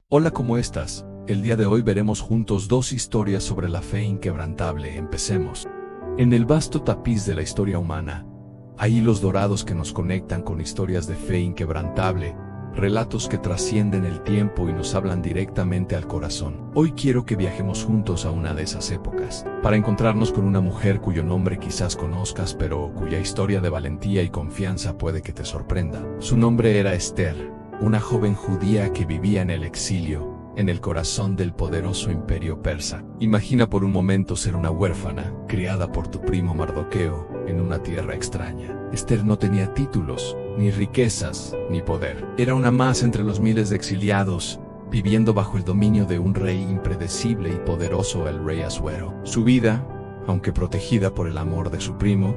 Hola, ¿cómo estás? El día de hoy veremos juntos dos historias sobre la fe inquebrantable. Empecemos. En el vasto tapiz de la historia humana, hay hilos dorados que nos conectan con historias de fe inquebrantable, relatos que trascienden el tiempo y nos hablan directamente al corazón. Hoy quiero que viajemos juntos a una de esas épocas, para encontrarnos con una mujer cuyo nombre quizás conozcas, pero cuya historia de valentía y confianza puede que te sorprenda. Su nombre era Esther, una joven judía que vivía en el exilio, en el corazón del poderoso imperio persa. Imagina por un momento ser una huérfana, criada por tu primo Mardoqueo, en una tierra extraña. Esther no tenía títulos, ni riquezas, ni poder. Era una más entre los miles de exiliados, viviendo bajo el dominio de un rey impredecible y poderoso, el rey Asuero. Su vida, aunque protegida por el amor de su primo,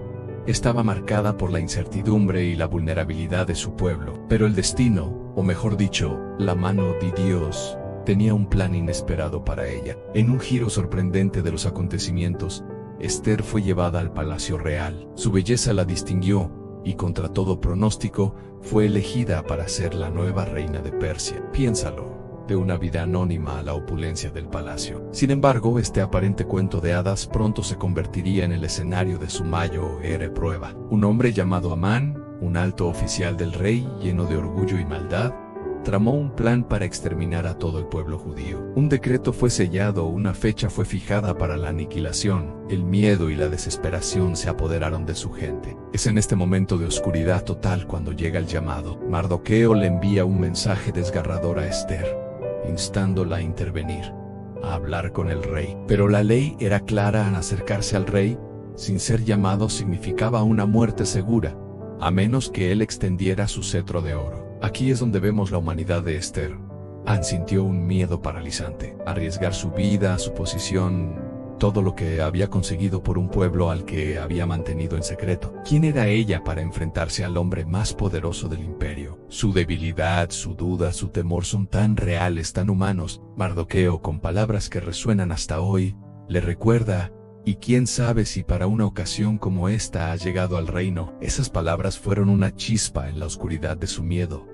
estaba marcada por la incertidumbre y la vulnerabilidad de su pueblo. Pero el destino, o mejor dicho, la mano de Dios, tenía un plan inesperado para ella. En un giro sorprendente de los acontecimientos, Esther fue llevada al palacio real. Su belleza la distinguió, y contra todo pronóstico, fue elegida para ser la nueva reina de Persia. Piénsalo, de una vida anónima a la opulencia del palacio. Sin embargo, este aparente cuento de hadas pronto se convertiría en el escenario de su mayor prueba. Un hombre llamado Amán, un alto oficial del rey lleno de orgullo y maldad, tramó un plan para exterminar a todo el pueblo judío. Un decreto fue sellado, una fecha fue fijada para la aniquilación. El miedo y la desesperación se apoderaron de su gente. Es en este momento de oscuridad total cuando llega el llamado. Mardoqueo le envía un mensaje desgarrador a Esther, instándola a intervenir, a hablar con el rey. Pero la ley era clara: al acercarse al rey, sin ser llamado, significaba una muerte segura, a menos que él extendiera su cetro de oro. Aquí es donde vemos la humanidad de Esther. Anne sintió un miedo paralizante. Arriesgar su vida, su posición, todo lo que había conseguido por un pueblo al que había mantenido en secreto. ¿Quién era ella para enfrentarse al hombre más poderoso del imperio? Su debilidad, su duda, su temor son tan reales, tan humanos. Mardoqueo, con palabras que resuenan hasta hoy, le recuerda: y quién sabe si para una ocasión como esta ha llegado al reino. Esas palabras fueron una chispa en la oscuridad de su miedo.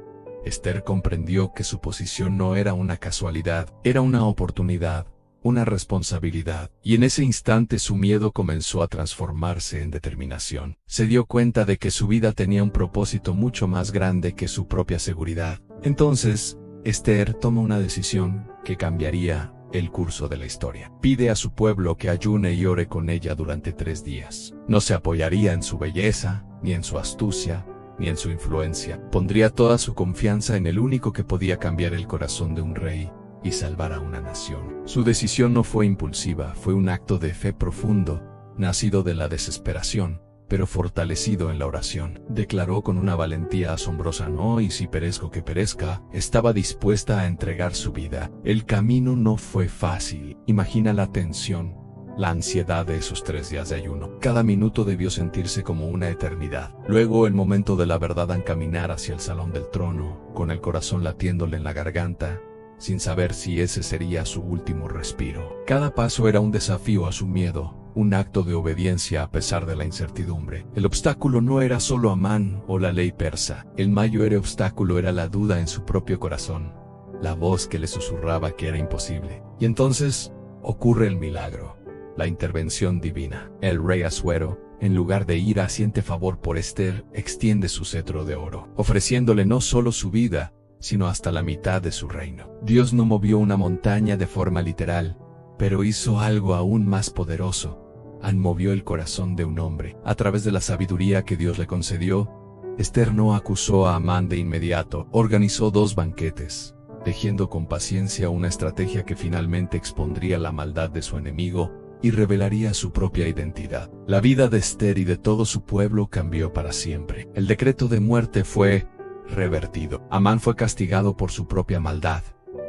Esther comprendió que su posición no era una casualidad, era una oportunidad, una responsabilidad. Y en ese instante su miedo comenzó a transformarse en determinación. Se dio cuenta de que su vida tenía un propósito mucho más grande que su propia seguridad. Entonces, Esther toma una decisión que cambiaría el curso de la historia. Pide a su pueblo que ayune y ore con ella durante 3 días. No se apoyaría en su belleza, ni en su astucia, ni en su influencia. Pondría toda su confianza en el único que podía cambiar el corazón de un rey y salvar a una nación. Su decisión no fue impulsiva, fue un acto de fe profundo, nacido de la desesperación, pero fortalecido en la oración. Declaró con una valentía asombrosa: no, y si perezco que perezca. Estaba dispuesta a entregar su vida. El camino no fue fácil. Imagina la tensión, la ansiedad de esos 3 días de ayuno. Cada minuto debió sentirse como una eternidad. Luego el momento de la verdad, al caminar hacia el salón del trono, con el corazón latiéndole en la garganta, sin saber si ese sería su último respiro. Cada paso era un desafío a su miedo, un acto de obediencia a pesar de la incertidumbre. El obstáculo no era solo Amán o la ley persa. El mayor obstáculo era la duda en su propio corazón, la voz que le susurraba que era imposible. Y entonces ocurre el milagro, la intervención divina. El rey Asuero, en lugar de ira, siente favor por Esther, extiende su cetro de oro, ofreciéndole no solo su vida, sino hasta la mitad de su reino. Dios no movió una montaña de forma literal, pero hizo algo aún más poderoso. Movió el corazón de un hombre. A través de la sabiduría que Dios le concedió, Esther no acusó a Amán de inmediato. Organizó 2 banquetes, tejiendo con paciencia una estrategia que finalmente expondría la maldad de su enemigo y revelaría su propia identidad. La vida de Esther y de todo su pueblo cambió para siempre. El decreto de muerte fue revertido. Amán fue castigado por su propia maldad,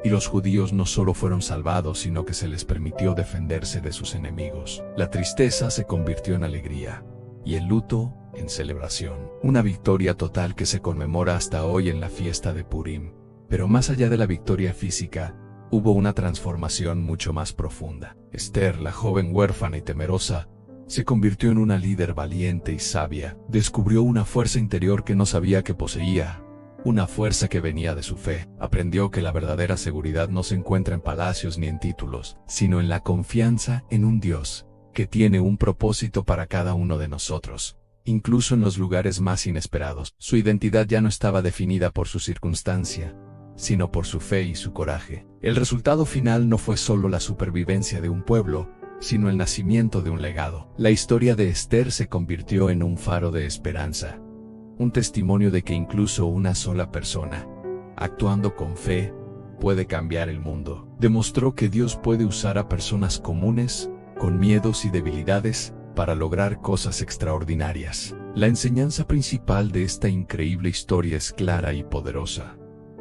y los judíos no solo fueron salvados, sino que se les permitió defenderse de sus enemigos. La tristeza se convirtió en alegría, y el luto en celebración. Una victoria total que se conmemora hasta hoy en la fiesta de Purim. Pero más allá de la victoria física, hubo una transformación mucho más profunda. Esther, la joven huérfana y temerosa, se convirtió en una líder valiente y sabia. Descubrió una fuerza interior que no sabía que poseía, una fuerza que venía de su fe. Aprendió que la verdadera seguridad no se encuentra en palacios ni en títulos, sino en la confianza en un Dios que tiene un propósito para cada uno de nosotros. Incluso en los lugares más inesperados, su identidad ya no estaba definida por su circunstancia, sino por su fe y su coraje. El resultado final no fue solo la supervivencia de un pueblo, sino el nacimiento de un legado. La historia de Esther se convirtió en un faro de esperanza, un testimonio de que incluso una sola persona, actuando con fe, puede cambiar el mundo. Demostró que Dios puede usar a personas comunes, con miedos y debilidades, para lograr cosas extraordinarias. La enseñanza principal de esta increíble historia es clara y poderosa.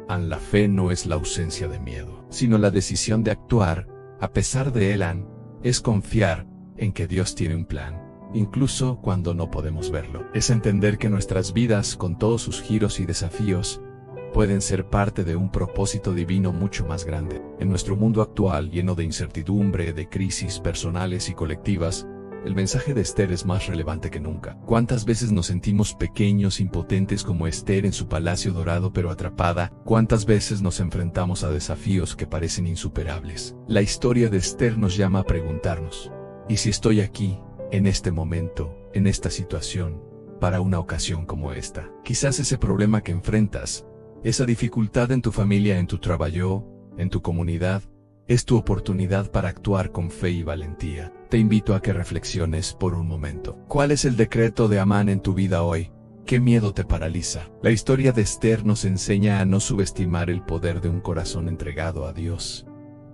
La fe no es la ausencia de miedo, sino la decisión de actuar, a pesar de él. Es confiar en que Dios tiene un plan, incluso cuando no podemos verlo. Es entender que nuestras vidas, con todos sus giros y desafíos, pueden ser parte de un propósito divino mucho más grande. En nuestro mundo actual, lleno de incertidumbre, de crisis personales y colectivas, el mensaje de Esther es más relevante que nunca. ¿Cuántas veces nos sentimos pequeños, impotentes como Esther en su palacio dorado pero atrapada? ¿Cuántas veces nos enfrentamos a desafíos que parecen insuperables? La historia de Esther nos llama a preguntarnos, ¿y si estoy aquí, en este momento, en esta situación, para una ocasión como esta? Quizás ese problema que enfrentas, esa dificultad en tu familia, en tu trabajo, en tu comunidad, es tu oportunidad para actuar con fe y valentía. Te invito a que reflexiones por un momento. ¿Cuál es el decreto de Amán en tu vida hoy? ¿Qué miedo te paraliza? La historia de Esther nos enseña a no subestimar el poder de un corazón entregado a Dios.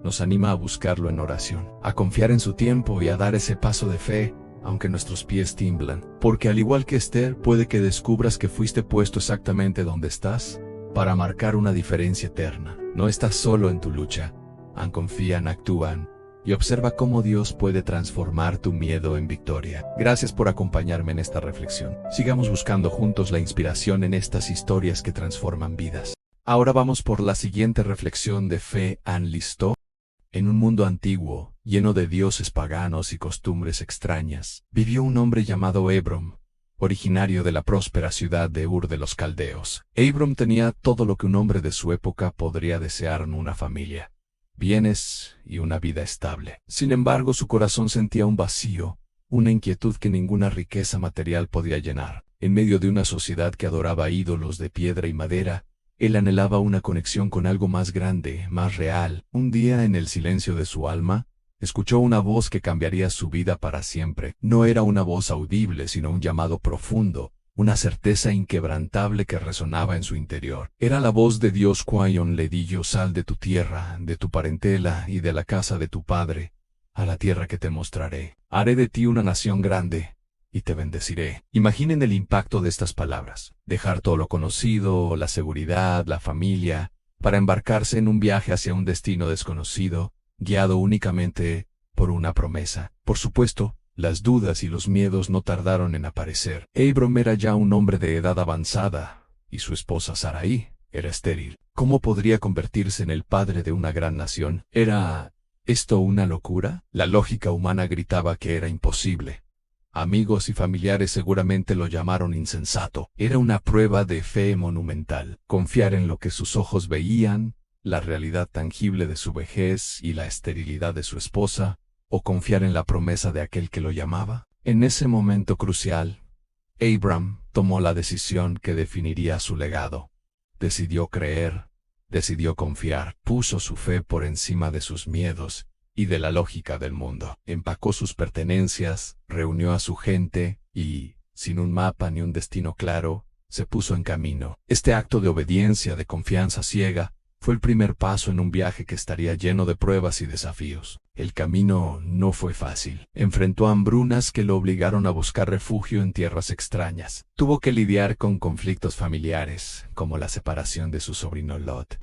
Nos anima a buscarlo en oración, a confiar en su tiempo y a dar ese paso de fe, aunque nuestros pies tiemblan. Porque al igual que Esther, puede que descubras que fuiste puesto exactamente donde estás, para marcar una diferencia eterna. No estás solo en tu lucha. Confían, actúan, y observa cómo Dios puede transformar tu miedo en victoria. Gracias por acompañarme en esta reflexión. Sigamos buscando juntos la inspiración en estas historias que transforman vidas. Ahora vamos por la siguiente reflexión de fe. ¿Listo? En un mundo antiguo, lleno de dioses paganos y costumbres extrañas, vivió un hombre llamado Abram, originario de la próspera ciudad de Ur de los Caldeos. Abram tenía todo lo que un hombre de su época podría desear en una familia: bienes y una vida estable. Sin embargo, su corazón sentía un vacío, una inquietud que ninguna riqueza material podía llenar. En medio de una sociedad que adoraba ídolos de piedra y madera, él anhelaba una conexión con algo más grande, más real. Un día, en el silencio de su alma, escuchó una voz que cambiaría su vida para siempre. No era una voz audible, sino un llamado profundo, una certeza inquebrantable que resonaba en su interior. Era la voz de Dios. Cuyon le di yo: sal de tu tierra, de tu parentela y de la casa de tu padre, a la tierra que te mostraré. Haré de ti una nación grande, y te bendeciré. Imaginen el impacto de estas palabras. Dejar todo lo conocido, la seguridad, la familia, para embarcarse en un viaje hacia un destino desconocido, guiado únicamente por una promesa. Por supuesto, las dudas y los miedos no tardaron en aparecer. Abram era ya un hombre de edad avanzada, y su esposa Sarai era estéril. ¿Cómo podría convertirse en el padre de una gran nación? ¿Era esto una locura? La lógica humana gritaba que era imposible. Amigos y familiares seguramente lo llamaron insensato. Era una prueba de fe monumental. Confiar en lo que sus ojos veían, la realidad tangible de su vejez y la esterilidad de su esposa, o confiar en la promesa de aquel que lo llamaba. En ese momento crucial, Abram tomó la decisión que definiría su legado. Decidió creer, decidió confiar, puso su fe por encima de sus miedos y de la lógica del mundo. Empacó sus pertenencias, reunió a su gente y, sin un mapa ni un destino claro, se puso en camino. Este acto de obediencia, de confianza ciega, fue el primer paso en un viaje que estaría lleno de pruebas y desafíos. El camino no fue fácil. Enfrentó hambrunas que lo obligaron a buscar refugio en tierras extrañas. Tuvo que lidiar con conflictos familiares, como la separación de su sobrino Lot.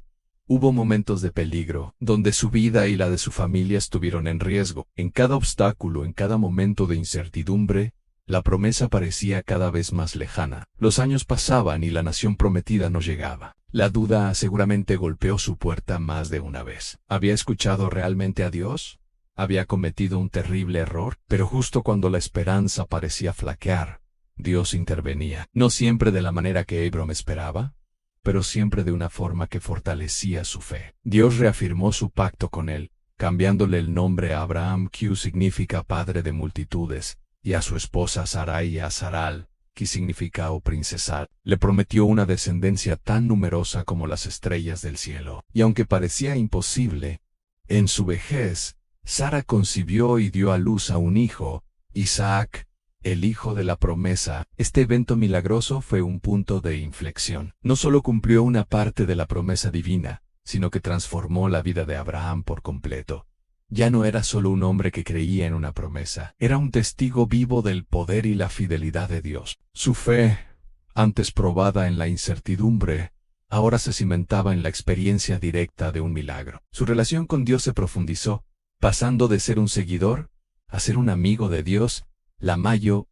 Hubo momentos de peligro, donde su vida y la de su familia estuvieron en riesgo. En cada obstáculo, en cada momento de incertidumbre, la promesa parecía cada vez más lejana. Los años pasaban y la nación prometida no llegaba. La duda seguramente golpeó su puerta más de una vez. ¿Había escuchado realmente a Dios? ¿Había cometido un terrible error? Pero justo cuando la esperanza parecía flaquear, Dios intervenía. No siempre de la manera que Abram esperaba, pero siempre de una forma que fortalecía su fe. Dios reafirmó su pacto con él, cambiándole el nombre a Abraham, que significa padre de multitudes, y a su esposa Sarai a Saral, que significa princesa. Le prometió una descendencia tan numerosa como las estrellas del cielo. Y aunque parecía imposible, en su vejez, Sara concibió y dio a luz a un hijo, Isaac, el hijo de la promesa. Este evento milagroso fue un punto de inflexión. No solo cumplió una parte de la promesa divina, sino que transformó la vida de Abraham por completo. Ya no era solo un hombre que creía en una promesa, era un testigo vivo del poder y la fidelidad de Dios. Su fe, antes probada en la incertidumbre, ahora se cimentaba en la experiencia directa de un milagro. Su relación con Dios se profundizó, pasando de ser un seguidor a ser un amigo de Dios. La mayor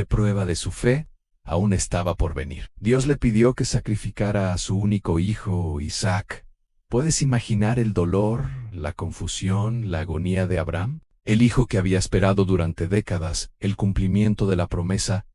prueba de su fe aún estaba por venir. Dios le pidió que sacrificara a su único hijo, Isaac. ¿Puedes imaginar el dolor, la confusión, la agonía de Abraham? El hijo que había esperado durante décadas, el cumplimiento de la promesa,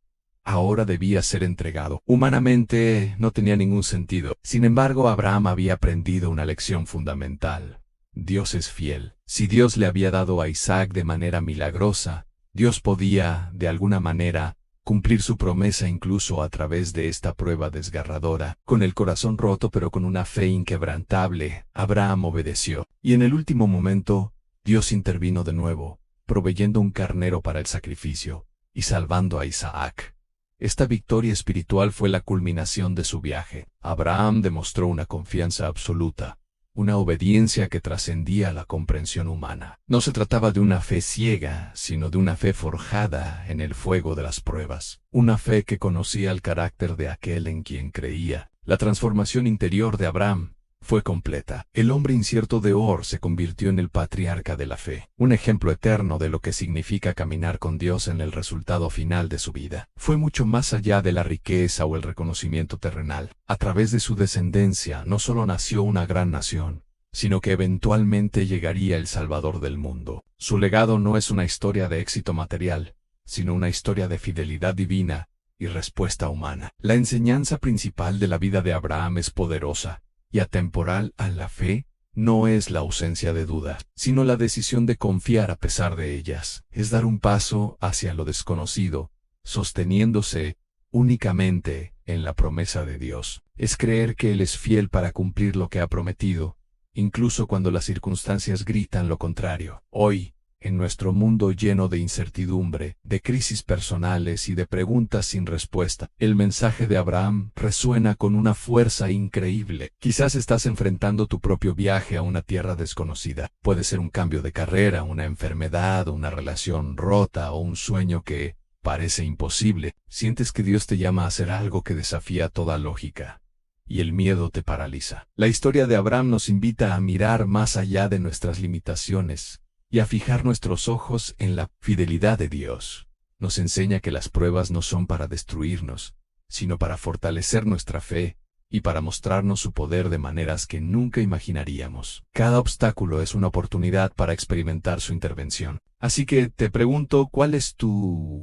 ahora debía ser entregado. Humanamente no tenía ningún sentido. Sin embargo, Abraham había aprendido una lección fundamental. Dios es fiel. Si Dios le había dado a Isaac de manera milagrosa, Dios podía, de alguna manera, cumplir su promesa incluso a través de esta prueba desgarradora. Con el corazón roto pero con una fe inquebrantable, Abraham obedeció. Y en el último momento, Dios intervino de nuevo, proveyendo un carnero para el sacrificio, y salvando a Isaac. Esta victoria espiritual fue la culminación de su viaje. Abraham demostró una confianza absoluta, una obediencia que trascendía la comprensión humana. No se trataba de una fe ciega, sino de una fe forjada en el fuego de las pruebas. Una fe que conocía el carácter de aquel en quien creía. La transformación interior de Abraham fue completa. El hombre incierto de Ur se convirtió en el patriarca de la fe, un ejemplo eterno de lo que significa caminar con Dios en el resultado final de su vida. Fue mucho más allá de la riqueza o el reconocimiento terrenal. A través de su descendencia no solo nació una gran nación, sino que eventualmente llegaría el Salvador del mundo. Su legado no es una historia de éxito material, sino una historia de fidelidad divina y respuesta humana. La enseñanza principal de la vida de Abraham es poderosa y atemporal. A la fe no es la ausencia de dudas, sino la decisión de confiar a pesar de ellas. Es dar un paso hacia lo desconocido, sosteniéndose únicamente en la promesa de Dios. Es creer que Él es fiel para cumplir lo que ha prometido, incluso cuando las circunstancias gritan lo contrario. Hoy, en nuestro mundo lleno de incertidumbre, de crisis personales y de preguntas sin respuesta, el mensaje de Abraham resuena con una fuerza increíble. Quizás estás enfrentando tu propio viaje a una tierra desconocida. Puede ser un cambio de carrera, una enfermedad, una relación rota o un sueño que parece imposible. Sientes que Dios te llama a hacer algo que desafía toda lógica, y el miedo te paraliza. La historia de Abraham nos invita a mirar más allá de nuestras limitaciones y a fijar nuestros ojos en la fidelidad de Dios. Nos enseña que las pruebas no son para destruirnos, sino para fortalecer nuestra fe y para mostrarnos su poder de maneras que nunca imaginaríamos. Cada obstáculo es una oportunidad para experimentar su intervención. Así que te pregunto, ¿cuál es tu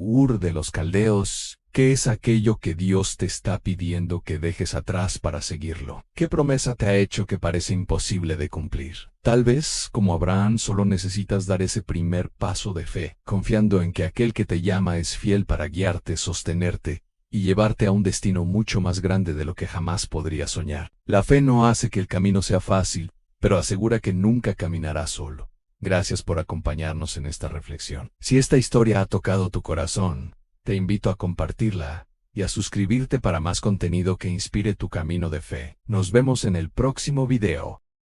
Ur de los Caldeos? ¿Qué es aquello que Dios te está pidiendo que dejes atrás para seguirlo? ¿Qué promesa te ha hecho que parece imposible de cumplir? Tal vez, como Abraham, solo necesitas dar ese primer paso de fe, confiando en que aquel que te llama es fiel para guiarte, sostenerte y llevarte a un destino mucho más grande de lo que jamás podrías soñar. La fe no hace que el camino sea fácil, pero asegura que nunca caminarás solo. Gracias por acompañarnos en esta reflexión. Si esta historia ha tocado tu corazón, te invito a compartirla y a suscribirte para más contenido que inspire tu camino de fe. Nos vemos en el próximo video.